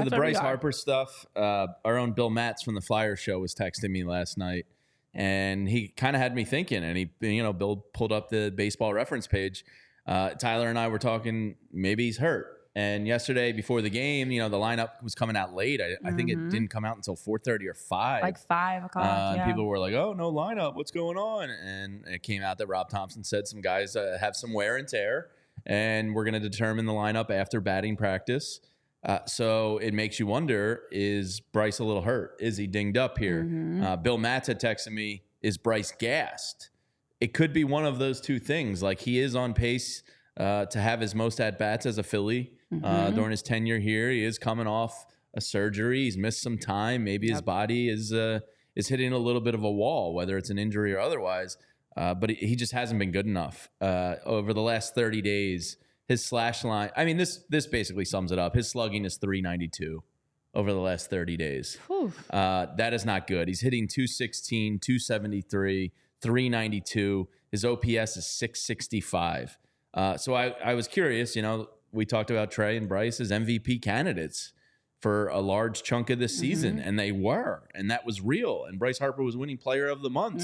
the Bryce Harper stuff, our own Bill Matz from the Flyers show was texting me last night, and he kind of had me thinking, and Bill pulled up the baseball reference page. Tyler and I were talking, maybe he's hurt. And yesterday before the game, the lineup was coming out late. I think it didn't come out until 4:30 or 5. Like 5 o'clock, And people were like, oh, no lineup. What's going on? And it came out that Rob Thompson said some guys have some wear and tear, and we're going to determine the lineup after batting practice. So it makes you wonder, is Bryce a little hurt? Is he dinged up here? Bill Matz had texted me, is Bryce gassed? It could be one of those two things. Like, he is on pace to have his most at-bats as a Philly during his tenure here. He is coming off a surgery. He's missed some time. Maybe his body is hitting a little bit of a wall, whether it's an injury or otherwise. But he just hasn't been good enough. Over the last 30 days, his slash line, I mean, this basically sums it up. His slugging is .392 over the last 30 days. That is not good. He's hitting .216, .273, .392. His OPS is .665. So I was curious, we talked about Trey and Bryce as MVP candidates for a large chunk of this season, and they were, and that was real. And Bryce Harper was winning Player of the Month.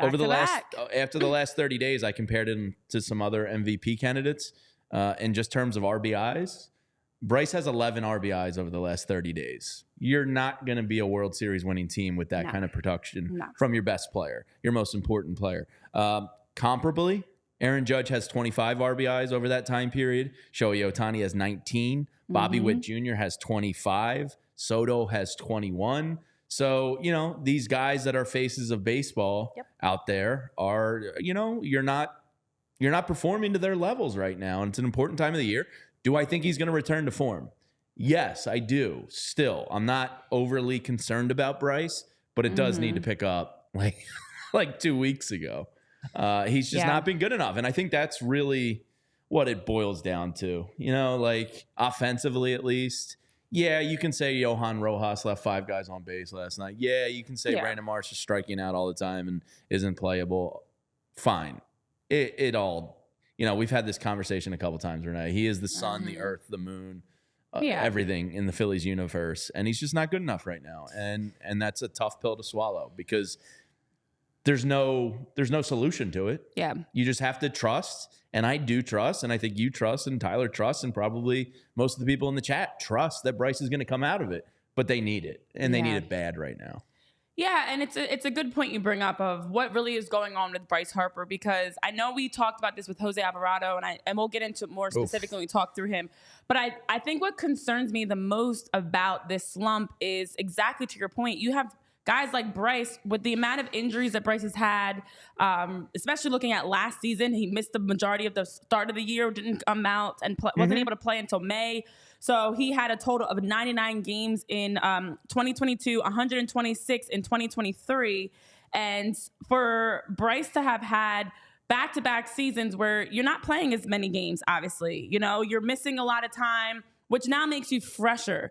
After the last 30 days, I compared him to some other MVP candidates in just terms of RBIs. Bryce has 11 RBIs over the last 30 days. You're not going to be a World Series winning team with that kind of production from your best player, your most important player. Comparably, Aaron Judge has 25 RBIs over that time period. Shohei Ohtani has 19. Bobby Witt Jr. has 25. Soto has 21. So, these guys that are faces of baseball out there are, you're not performing to their levels right now. And it's an important time of the year. Do I think he's going to return to form? Yes, I do. Still, I'm not overly concerned about Bryce, but it does need to pick up like 2 weeks ago. He's just not been good enough. And I think that's really what it boils down to, like offensively, at least. Yeah, you can say Johan Rojas left 5 guys on base last night. Yeah, you can say Brandon Marsh is striking out all the time and isn't playable. Fine. It all, we've had this conversation a couple times, Renee. He is the sun, the earth, the moon, everything in the Phillies universe. And he's just not good enough right now. And that's a tough pill to swallow because there's no solution to it. Yeah. You just have to trust. And I do trust. And I think you trust and Tyler trusts. And probably most of the people in the chat trust that Bryce is going to come out of it. But they need it. And they need it bad right now. Yeah, and it's a good point you bring up of what really is going on with Bryce Harper, because I know we talked about this with Jose Alvarado, and we'll get into it more specifically when we talk through him. But I think what concerns me the most about this slump is exactly to your point. You have guys like Bryce, with the amount of injuries that Bryce has had, especially looking at last season, he missed the majority of the start of the year, didn't come out and wasn't able to play until May. So he had a total of 99 games in 2022, 126 in 2023. And for Bryce to have had back-to-back seasons where you're not playing as many games, obviously, you're missing a lot of time, which now makes you fresher.